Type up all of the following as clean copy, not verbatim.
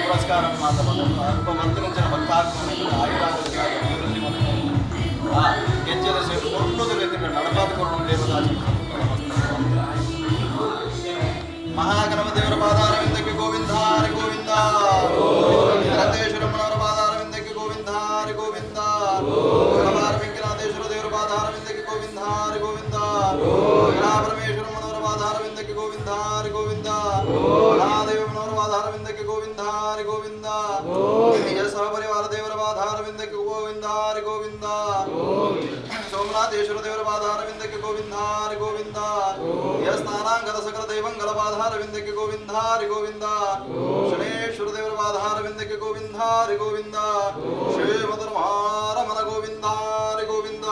పురస్కారం ఉపమంత్రించిన భక్తాత్మను ఆయురాగలిగారు అభివృద్ధి మనకు ಗೆಜ್ಜೆದ ಸೇರು ಒಟ್ಟುದು ರೀತಿಯ ನಡಪಾದುಕೊಂಡು ದೇವದಾಸಿ ಮಹಾಗಣಪ ದೇವರ ಪಾದಾರವಿಂದಕ್ಕೆ ಗೋವಿಂದ ಹರಿ ಗೋವಿಂದ ರಂಗೇಶ್ವರಮ್ಮನವರ ಪಾದಾರವಿಂದಕ್ಕೆ ಗೋವಿಂದ ಹರಿ ಗೋವಿಂದ ವೆಂಕಟೇಶ್ವರ ದೇವರ ಪಾದಾರವಿಂದಕ್ಕೆ ಗೋವಿಂದ ಹರಿ ಗೋವಿಂದ ಪರಮೇಶ್ವರಮ್ಮನವರ ಪಾದಾರವಿಂದಕ್ಕೆ ಗೋವಿಂದ ಹರಿ ಗೋವಿಂದ ಮಹಾದೇವಮ್ಮನವರ ಪಾದಾರವಿಂದಕ್ಕೆ ಗೋವಿಂದ ಹರಿ ಗೋವಿಂದ ಸಹಪರಿವಾರ ದೇವರ ಪಾದಾರವಿಂದಕ್ಕೆ ಗೋವಿಂದ ಹರಿ ಗೋವಿಂದ ಸೋಮನಾಥೇಶ್ವರ ದೇವರ ಪಾದಾರವಿಂದಕ್ಕೆ ಗೋವಿಂದ ಹರಿ ಗೋವಿಂದ ಸ್ನಾನಾಂಗದ ಸಕಲ ದೈವಂಗಳ ಪಾದಾರವಿಂದಕ್ಕೆ ಗೋವಿಂದ ಹರಿ ಗೋವಿಂದ ಶನೇಶ್ವರ ದೇವರ ಪಾದಾರವಿಂದಕ್ಕೆ ಗೋವಿಂದ ಹರಿ ಗೋವಿಂದ ಶ್ರೀಮದ ರಮಣ ಗೋವಿಂದ ಹರಿ ಗೋವಿಂದ.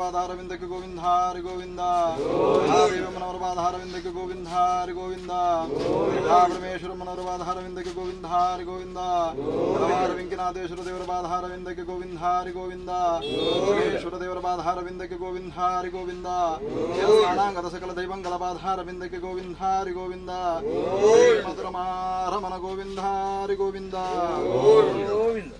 ಪಾದಾರವಿಂದಕ್ಕೆ ಗೋವಿಂದ ಹರಿ ಗೋವಿಂದ. ಮಹಾದೇವಮ್ಮನವರ ಪಾದಾರವಿಂದಕ್ಕೆ ಗೋವಿಂದ ಹರಿ ಗೋವಿಂದ. ಪರಮೇಶ್ವರಮ್ಮನವರ ಪಾದಾರವಿಂದಕ್ಕೆ ಗೋವಿಂದ ಹರಿ ಗೋವಿಂದ. ವೆಂಕಟೇಶ್ವರ ದೇವರ ಪಾದಾರವಿಂದಕ್ಕೆ ಗೋವಿಂದ ಹರಿ ಗೋವಿಂದ. ಶ್ರೀಶ್ವರ ದೇವರ ಪಾದಾರವಿಂದಕ್ಕೆ ಗೋವಿಂದ ಹರಿ ಗೋವಿಂದ. ಸ್ನಾನಾಂಗದ ಸಕಲ ದೈವಂಗಳ ಪಾದಾರವಿಂದಕ್ಕೆ ಗೋವಿಂದ ಹರಿ ಗೋವಿಂದ. ಮಧುರಮಾರಮಣ ಗೋವಿಂದ ಹರಿ ಗೋವಿಂದ. ಗೋವಿಂದ.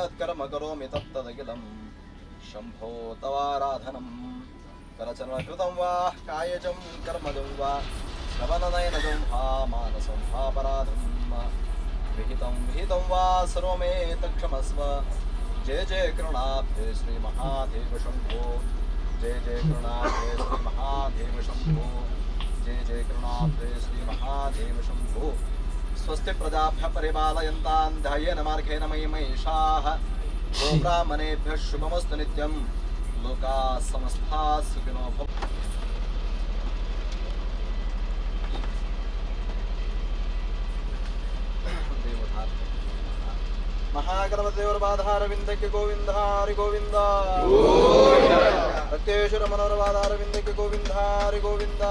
यत्कर्म करोमि तत्तदखिलं शम्भो तवाराधनं करचरणकृतं वा कायजं कर्मजं वा श्रवणनयनजं वा मानसं वापराधं विहितं वा सर्वमेतत्क्षमस्व जय जय करुणाब्धे श्री महादेव शम्भो जय जय करुणाब्धे श्री महादेव शम्भो जय जय करुणाब्धे श्री महादेव शम्भो स्वस्ति प्रजाभ्यः परिपालयन्तां ध्यायेन मार्गेण मयि महिषाः गोब्राह्मणेभ्यः शुभमस्तु नित्यं लोकाः समस्ताः सुखिनो भवन्तु। महागणपति देवर बाधार विंदके गोविंद हरि गोविंद रक्तेश्वर मनोहर बाधार विंदके गोविंद हरि गोविंद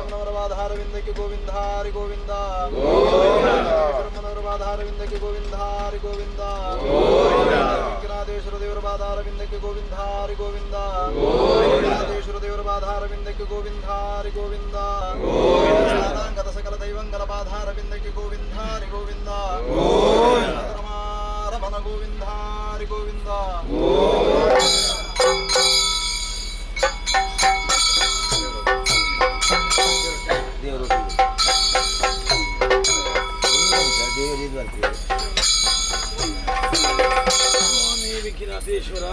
मनोहर बाधार विंदके गोविंद हरि गोविंद मनोहर बाधार विंदके गोविंद हरि गोविंद विघ्नाधेश्वर देवर बाधार विंदके गोविंद हरि गोविंद विघ्नाधेश्वर देवर बाधार विंदके गोविंद हरि गोविंद गत सकल दैवंगल बाधार विंदके गोविंद हरि गोविंद रमण गोविंद हरि गोविंद ವಿಘ್ನಾಧೇಶ್ವರ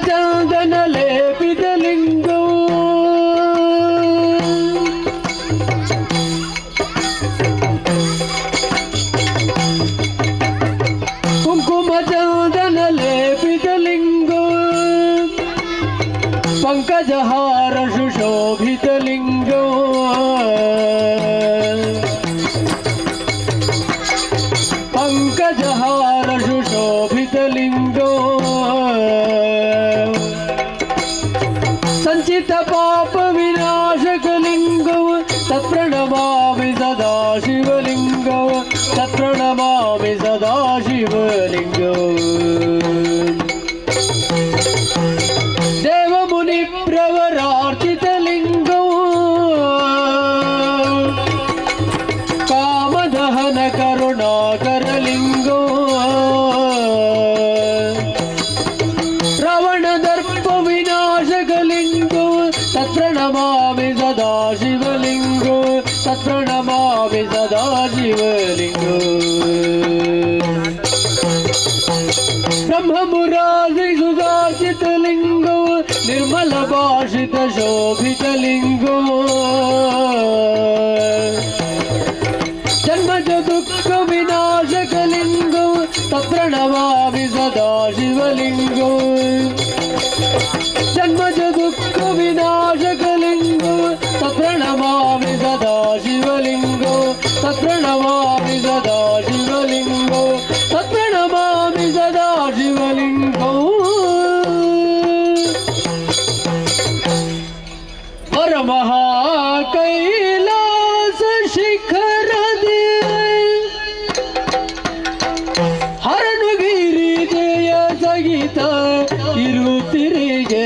ಚಂದನ ಲೇಪಿತ ಲಿಂಗವು ಕುಂಕುಮ ಚಂದನ ಲೇಪಿತ ಲಿಂಗವು ಪಂಕಜಹಾರ ಸುಶೋಭಿತ ಲಿಂಗವು ಪಂಕಜಹಾರ ಸುಶೋಭಿತ ಲಿಂಗೋ ಸಂಚಿತ ಪಾಪ ವಿನಾಶಕ ಲಿಂಗವು ತತ್ಪ್ರಣಮಾಮಿ ಸದಾ ಶಿವಲಿಂಗವು ತತ್ಪ್ರಣಮಾಮಿ ಸದಾ ಶಿವಲಿಂಗವು ದೇವಮುನಿ ಪ್ರವರಾರ್ಚಿತ ಲಿಂಗವು ಕಾಮದಹನ ಕರುಣಾಕರ ಲಿಂಗೋ ರಾವಣ ದರ್ಪ ವಿನಾಶಕ ಲಿಂಗೋ ತತ್ಪ್ರಣಮಾಮಿ ಸದಾ ಶಿವಲಿಂಗೋ ತತ್ಪ್ರಣಮಾಮಿ ಸದಾ ಶಿವಲಿಂಗೋ ಬ್ರಹ್ಮ ಮುರಾರಿ ಸುಧಾಚಿತ ಲಿಂಗೋ ನಿರ್ಮಲ ಭಾಷಿತ ಶೋಭಿತ ಲಿಂಗೋ ಜನ್ಮಜ ದುಃಖ ವಿನಾಶಕ ಲಿಂಗೋ ತತ್ಪ್ರಣಮಾಮಿ ಸದಾ ಶಿವಲಿಂಗೋ ಜನ್ಮಜ ದುಃಖ ವಿನಾಶಕ ಲಿಂಗೋ ತತ್ಪ್ರಣಮಾಮಿ ಸದಾ ಶಿವಲಿಂಗೋ ತತ್ಪ್ರಣಮಾಮಿ ಸದಾ ಶಿವಲಿಂಗೋ ತತ್ಪ್ರಣಮಾಮಿ ಸದಾ ಶಿವಲಿಂಗೋ ವರಮಹಾ ಕೈಲಾಸ ಶಿಖರ ಹರನುಗಿರಿ ಜಯ ಸಗಿತ ಇರುತ್ತಿರಿಗೆ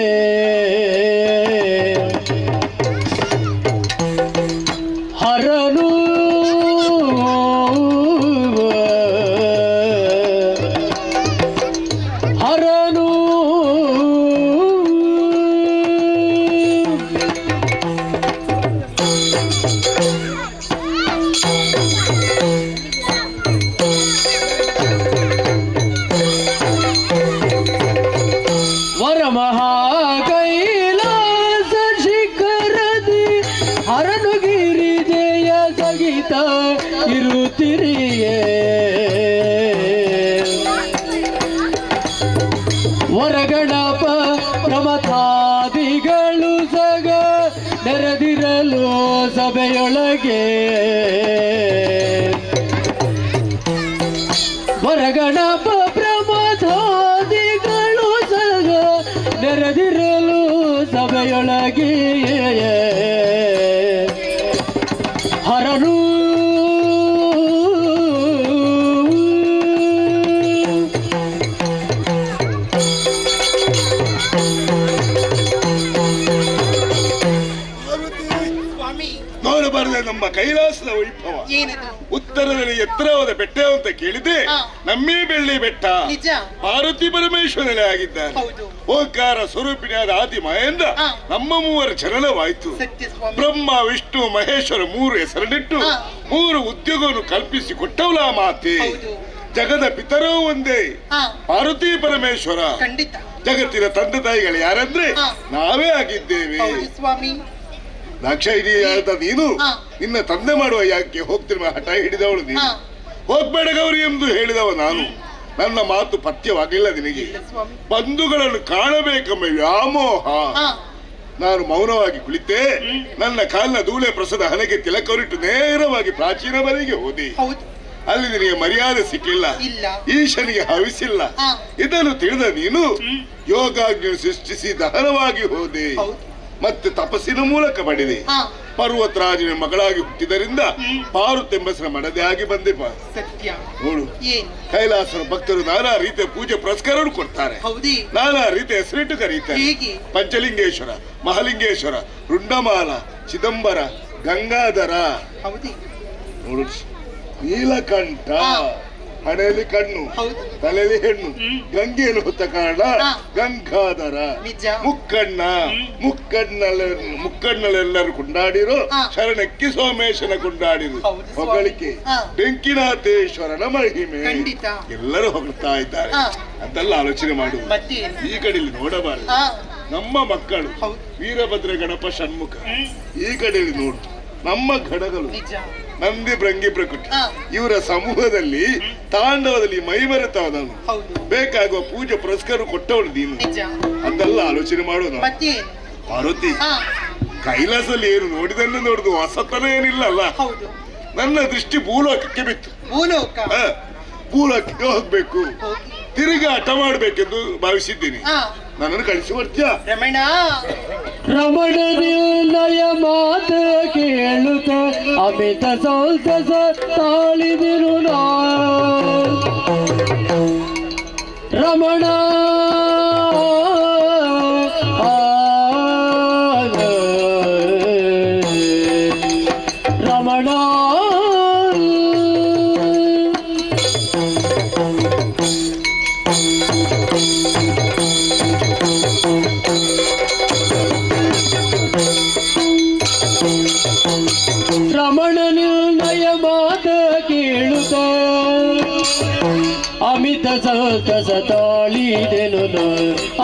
ಹರನು ಹರನು ವರಮಹಾ ಕೈಲಾಸ ಶಿಖರದಿ ಹರನುಗಿರಿ ಜಯ ಸಗಿತ ಇರುತ್ತಿರಿಯೇ ವರಗಣಪ ಪ್ರಮಥಾದಿಗಳು ಸಗ ನೆರೆದಿರಲು ಸಭೆಯೊಳಗೆ ವರಗಣಪ ಪ್ರಮಥಾದಿಗಳು ಸಗ ನೆರೆದಿರಲು ಸಭೆಯೊಳಗೆ ಹರನು ಸ್ವಾಮಿ ನೋಡಬಾರದೆ ನಮ್ಮ ಕೈಲಾಸದ ವೈಭವ ಏನದು ಉತ್ತರದಲ್ಲಿ ಎತ್ತರವಾದ ಬೆಟ್ಟ ಅಂತ ಕೇಳಿದೆ ಹಾ. ನಮ್ಮೇ ಬೆಳ್ಳಿ ಬೆಟ್ಟ ನಿಜ ಪಾರ್ವತಿ ಪರಮೇಶ್ವರನೇ ಆಗಿದ್ದಾನೆ ಹೌದು ಓಂಕಾರ ಸ್ವರೂಪಿಣಿಯಾದ ಆದಿ ಮಹೇಂದ್ರ ಹಾ. ನಮ್ಮ ಮೂವರ ಜನನವಾಯಿತು ಸತ್ಯ ಸ್ವಾಮಿ ಬ್ರಹ್ಮ ವಿಷ್ಣು ಮಹೇಶ್ವರ ಮೂರು ಹೆಸರನ್ನಿಟ್ಟು ಹಾ. ಮೂರು ಉದ್ಯೋಗವನ್ನು ಕಲ್ಪಿಸಿ ಕೊಟ್ಟವಳ ಮಾತೆ ಹೌದು ಜಗದ ಪಿತರೋ ಒಂದೇ ಹಾ ಪಾರ್ವತಿ ಪರಮೇಶ್ವರ ಖಂಡಿತ ಜಗತ್ತಿನ ತಂದೆ ತಾಯಿಗಳು ಯಾರಂದ್ರೆ ಹಾ. ನಾವೇ ಆಗಿದ್ದೇವೆ ಹೌದು ಸ್ವಾಮಿ ದಾಕ್ಷಾಯಿಣಿಯಾದ ನೀನು ಹಾ. ನಿನ್ನ ತಂದೆ ಮಾಡುವ ಯಾಕೆ ಹೋಗ್ತಿರುವ ಹಠ ಹಿಡಿದವಳು ನೀನು ಹಾ ಹೋಗ್ಬೇಡ ಗೌರಿ ಎಂದು ಹೇಳಿದವ ನಾನು ನನ್ನ ಮಾತು ಪಥ್ಯವಾಗಿಲ್ಲ ನಿನಗೆ ಇಲ್ಲ ಸ್ವಾಮಿ ಬಂಧುಗಳನ್ನು ಕಾಣಬೇಕೆಂಬ ವ್ಯಾಮೋಹ ಹಾ ನಾನು ಮೌನವಾಗಿ ಕುಳಿತೆ ನನ್ನ ಕಾಲಿನ ಧೂಳೆ ಪ್ರಸದ ಹಣೆಗೆ ತಿಲಕರಿಟ್ಟು ನೇರವಾಗಿ ಪ್ರಾಚೀನ ಮನೆಗೆ ಹೋದೆ ಹೌದು ಅಲ್ಲಿ ನಿನಗೆ ಮರ್ಯಾದೆ ಸಿಕ್ಕಿಲ್ಲ ಇಲ್ಲ ಈಶನಿಗೆ ಹವಿಸಿಲ್ಲ ಹಾ. ಇದನ್ನು ತಿಳಿದ ನೀನು ಯೋಗಾಗ್ನಿ ಸೃಷ್ಟಿಸಿ ದಹನವಾಗಿ ಹೋದೆ ಹೌದು ಮತ್ತೆ ತಪಸ್ಸಿನ ಮೂಲಕ ಪಡೆದೆ ಹಾ ಪರ್ವತರಾಜನ ಮಗಳಾಗಿ ಹುಟ್ಟಿದರಿಂದ ಪಾರುತೆಂಬಸರ ಮಡದೆ ಆಗಿ ಬಂದೆ ಸತ್ಯ ನೋಡು ಏನು ಕೈಲಾಸರ ಭಕ್ತರು ನಾನಾ ರೀತಿಯ ಪೂಜೆ ಪುರಸ್ಕಾರ ಕೊಡ್ತಾರೆ ಹೌದಿ ನಾನಾ ರೀತಿಯ ಹೆಸರಿಟ್ಟು ಕರೀತಾರೆ ಹೇಗೆ ಪಂಚಲಿಂಗೇಶ್ವರ ಮಹಾಲಿಂಗೇಶ್ವರ ರುಂಡಮಾಲ ಚಿದಂಬರ ಗಂಗಾಧರ ಹೌದಿ ನೋಡು ನೀಲಕಂಠ ಹಾ. ಹಣೆಯಲ್ಲಿ ಕಣ್ಣು, ಹೌದು. ತಲೆಯಲ್ಲಿ ಹೆಣ್ಣು, ಗಂಗೆಯನ್ನು ಹೊತ್ತ ಕಾರಣ ಹಾ. ಗಂಗಾಧರ. ನಿಜ. ಮುಕ್ಕಣ್ಣ, ಮುಕ್ಕಣ್ಣಲೆಲ್ಲರೂ ಕೊಂಡಾಡಿರು, ಹಾ. ಶರಣಕ್ಕಿ ಸೋಮೇಶನ ಕೊಂಡಾಡಿರು. ಹೌದು ಸ್ವಾಮಿ. ಹೊಗಳಿಕೆ ಹಾ. ಬೆಂಕಿನಾಥೇಶ್ವರನ ಮಹಿಮೆ ಖಂಡಿತ. ಎಲ್ಲರೂ ಹೊಗಳ್ತಾ ಇದ್ದಾರೆ ಹಾ. ಅಂತೆಲ್ಲ ಆಲೋಚನೆ ಮಾಡುವುದು. ಮತ್ತೆ ಈ ಕಡೆಯಲ್ಲಿ ನೋಡಬಾರದು. ಹಾ. ನಮ್ಮ ಮಕ್ಕಳು ಹೌದು. ವೀರಭದ್ರ ಗಣಪ ಷಣ್ಮುಖ, ಈ ಕಡೆಯಲ್ಲಿ ನೋಡು ನಮ್ಮ ಘಡಗಳು ನಿಜ. ನಂದಿ ಭೃಂಗಿ ಪ್ರಕೃತಿ, ಹಾ. ಇವರ ಸಮೂಹದಲ್ಲಿ ತಾಂಡವದಲ್ಲಿ ಮೈಮರೆತವದವನು, ಹೌದು. ಬೇಕಾಗುವ ಪೂಜೆ ಪುರಸ್ಕಾರ ಕೊಟ್ಟವಳು ನೀನು. ನಿಜ. ಅದೆಲ್ಲ ಆಲೋಚನೆ ಮಾಡೋದು. ಮತ್ತೆ ಪಾರ್ವತಿ, ಹಾ. ಕೈಲಾಸದಲ್ಲಿ ಏನು ನೋಡಿದನ್ನು ನೋಡುದು ಹೊಸತನ ಏನಿಲ್ಲ ಅಲ್ಲ. ಹೌದು. ನನ್ನ ದೃಷ್ಟಿ ಭೂಲೋಕಕ್ಕೆ ಬಿತ್ತು. ಭೂಲೋಕ. ಹ, ಭೂಲೋಕಕ್ಕೆ ಹೋಗ್ಬೇಕು, ಹೋಗಿ. ತಿರುಗಿ ಹಠ ಮಾಡ್ಬೇಕೆಂದು ಭಾವಿಸಿದ್ದೀನಿ. ಹಾ. ನನ್ನನ್ನು ಕಳಿಸಿ ಬರ್ತೀಯಾ? ರಮಣ. ರಮಣ ನಿರ್ಣಯ ಮಾತ ಕೇಳುತ್ತ ಅಮಿತ ಸಂತಸ ತಾಳಿದಿರು ನಾ. ರಮಣ ರಮಣ ರಮಣ ನಿರ್ಣಯ ಮಾತ ಕೇಳುತ್ತ ಅಮಿತ ಸಂತಸ ತಾಳಿದೆನು ನಾ.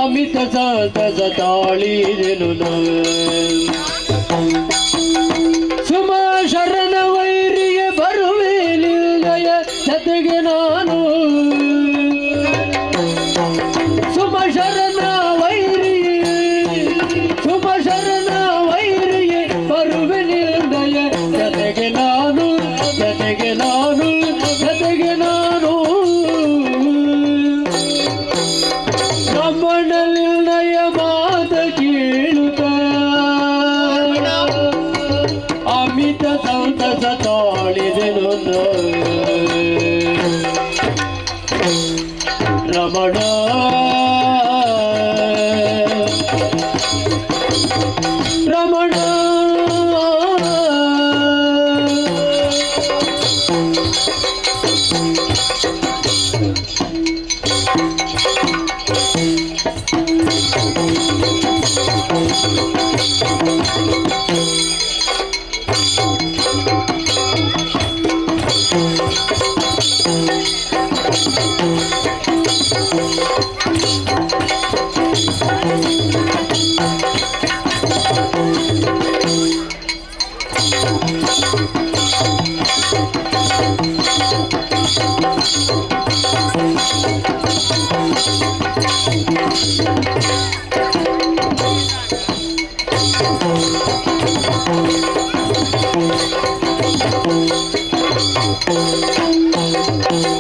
ಅಮಿತ ಸಂತಸ ತಾಳಿದೆನು ನಾ. ಸುಮ ಶರಣ ವೈರಿಗೆ ಬರುವೆ ನಿರ್ಣಯ ಜತೆಗೆ ನಾನು. ಸುಮ ಶರಣ ವೈರಿಗೆ, ಸುಮ ಶರಣ ವೈರಿಗೆ ಬರುವೆ ನಿರ್ಣಯ ಜತೆಗೆ ನಾನು, ಜತೆಗೆ ನಾನು, ಜತೆಗೆ ನಾನು. ರಮಣ ನಿರ್ಣಯ ಮಾತ ಕೇಳುತ್ತ ಅಮಿತ ಸಂತಸ ತಾಳಿದೆನು ನಾ. ರಮಣ ರಮಣ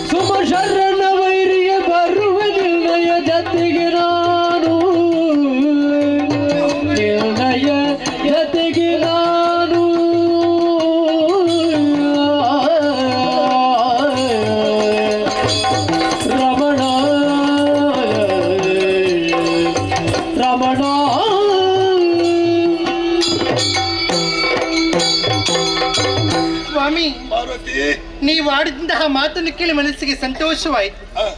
ಸುಮ ಶರಣ ವೈರಿಗೆ ಬರುವ ನಿರ್ಣಯ ಜತೆಗೆ ನಾನು. ನಿರ್ಣಯ ಜತೆಗೆ ನಾನು. ರಮಣ ರಮಣ ಸ್ವಾಮಿ, ಪಾರ್ವತಿ, ನೀವು ಆಡಿದಂತಹ ಮಾತನ್ನು ಕೇಳಿ ಮನಸ್ಸಿಗೆ ಸಂತೋಷವಾಯಿತು. ಹ,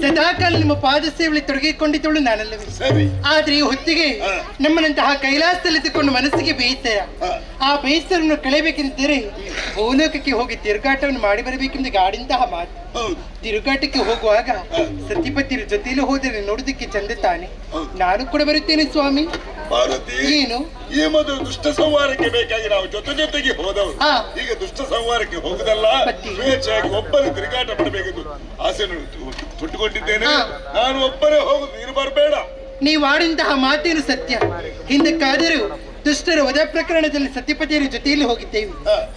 ಸದಾಕಾಲ ನಿಮ್ಮ ಪಾದ ಸೇವೆಯಲ್ಲಿ ತೊಡಗಿಕೊಂಡಿದ್ದಳು ನಾನಲ್ಲವೇ. ಸರಿ. ಆದ್ರೆ ಈ ಹೊತ್ತಿಗೆ ಹಾ. ನಮ್ಮನಂತಹ ಕೈಲಾಸದಲ್ಲಿದ್ದುಕೊಂಡು ಮನಸ್ಸಿಗೆ ಬೇಯಿಸ್ತಾರ. ಹ, ಆ ಬೇಯಿಸ್ತರನ್ನು ಕಳೆಯಬೇಕೆಂದರೆ ಭೂಲೋಕಕ್ಕೆ ಹೋಗಿ ತಿರುಗಾಟವನ್ನು ಮಾಡಿ ಬರಬೇಕೆಂದು ಗಾಡಿಂತಹ ಮಾತು. ಹೌದು. ತಿರುಗಾಟಕ್ಕೆ ಹೋಗುವಾಗ ಹಾ. ಸತಿಪತಿರು ಜೊತೆಯಲ್ಲಿ ಹೋದರೆ ನೋಡುದಕ್ಕೆ ಚಂದ ತಾನೆ. ಹೌದು. ನಾನು ಕೂಡ ಬರುತ್ತೇನೆ ಸ್ವಾಮಿ. ಪಾರ್ವತಿ, ಏನು? ಈ ಮೊದಲು ದುಷ್ಟ ಸಂಹಾರಕ್ಕೆ ಬೇಕಾಗಿ ನಾವು ಜೊತೆಗೆ ಹೋದವರು. ಹಾ. ಈಗ ದುಷ್ಟ ಸಂಹಾರಕ್ಕೆ ಹೋಗುದಲ್ಲ, ಮತ್ತೆ? ಸ್ವೇಚ್ಛೆಯಾಗಿ ಒಬ್ಬರು ತಿರುಗಾಟ ಪಡಬೇಕೆಂದು ಆಸೆಯನ್ನು ತೊಟ್ಟುಕೊಂಡಿದ್ದೇನೆ. ಹಾ. ನಾನು ಒಬ್ಬರೇ ಹೋಗುದು, ನೀನು ಬರಬೇಡ. ನೀವು ಆಡಿದಂತಹ ಮಾತೇನು ಸತ್ಯ. ಹಿಂದಕ್ಕಾದರೂ ದುಷ್ಟರ ವಧ ಪ್ರಕರಣದಲ್ಲಿ ಸತ್ಯಪತಿಯರ ಜೊತೆಯಲ್ಲಿ ಹೋಗಿದ್ದೇವೆ. ಹಾ.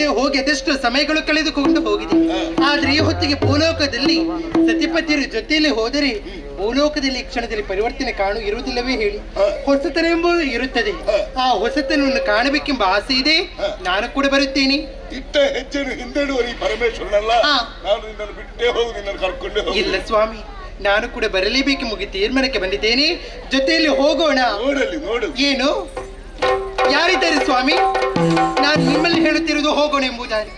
ಹೋಗಿ ಅದೆಷ್ಟು ಸಮಯಗಳು ಕಳೆದುಕೊಂಡು ಹೋಗಿದೆ. ಆದ್ರೆ ಈ ಹೊತ್ತಿಗೆ ಭೂಲೋಕದಲ್ಲಿ ಸತ್ಯಪತಿಯರ ಜೊತೆಯಲ್ಲಿ ಹೋದರೆ ಭೂಲೋಕದಲ್ಲಿ ಈ ಕ್ಷಣದಲ್ಲಿ ಪರಿವರ್ತನೆ ಇರುವುದಿಲ್ಲವೇ ಹೇಳಿ? ಹಾ. ಹೊಸತನ ಎಂಬುದು ಇರುತ್ತದೆ. ಹಾ. ಆ ಹೊಸತನವನ್ನು ಕಾಣಬೇಕೆಂಬ ಆಸೆ ಇದೆ. ಹಾ. ನಾನು ಕೂಡ ಬರುತ್ತೇನೆ. ಇಟ್ಟ ಹೆಜ್ಜೆನು ಹಿಂದೆಡುವ ಈ ಪರಮೇಶ್ವರನಲ್ಲ. ಹಾ. ನಾನು ನಿನ್ನನ್ನು ಬಿಟ್ಟೇ ಹೋಗು, ನಿನ್ನನ್ನು ಕರ್ಕೊಂಡೇ ಹೋಗು. ಇಲ್ಲ ಸ್ವಾಮಿ, ನಾನು ಕೂಡ ಬರಲೇಬೇಕೆಂಬ ತೀರ್ಮಾನಕ್ಕೆ ಬಂದಿದ್ದೇನೆ. ಜೊತೆಯಲ್ಲಿ ಹೋಗೋಣ. ನೋಡಲ್ಲಿ ನೋಡು. ಏನು? ಯಾರಿದ್ದಾರೆ ಸ್ವಾಮಿ? ನಾನು ನಿಮ್ಮಲ್ಲಿ ಹೇಳುತ್ತಿರುವುದು ಹೋಗೋಣ ಎಂಬುದಾಗಿ.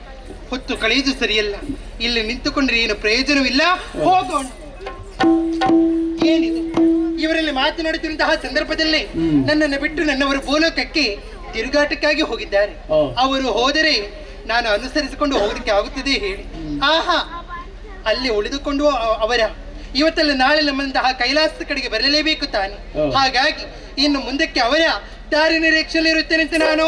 ಹೊತ್ತು ಕಳೆಯುವುದು ಸರಿಯಲ್ಲ. ಇಲ್ಲಿ ನಿಂತುಕೊಂಡ್ರೆ ಏನು ಪ್ರಯೋಜನವಿಲ್ಲ, ಹೋಗೋಣ. ಏನಿದು ಇವರಲ್ಲಿ ಮಾತನಾಡುತ್ತಿರುವಂತಹ ಸಂದರ್ಭದಲ್ಲಿ ನನ್ನನ್ನು ಬಿಟ್ಟು ನನ್ನವರು ಭೂಲೋಕಕ್ಕೆ ತಿರುಗಾಟಕ್ಕಾಗಿ ಹೋಗಿದ್ದಾರೆ. ಅವರು ಹೋದರೆ ನಾನು ಅನುಸರಿಸಿಕೊಂಡು ಹೋಗಲಿಕ್ಕೆ ಆಗುತ್ತದೆ ಹೇಳಿ? ಆಹಾ, ಅಲ್ಲಿ ಉಳಿದುಕೊಂಡು ಅವರ ಇವತ್ತಲ್ಲ ನಾಳೆ ನಮ್ಮಂತಹ ಕೈಲಾಸದ ಕಡೆಗೆ ಬರಲೇಬೇಕು ತಾನೆ. ಹಾಗಾಗಿ ಇನ್ನು ಮುಂದಕ್ಕೆ ಅವರ ದಾರಿ ನಿರೀಕ್ಷೆಯಲ್ಲಿ ಇರುತ್ತೇನೆ ಅಂತ ನಾನು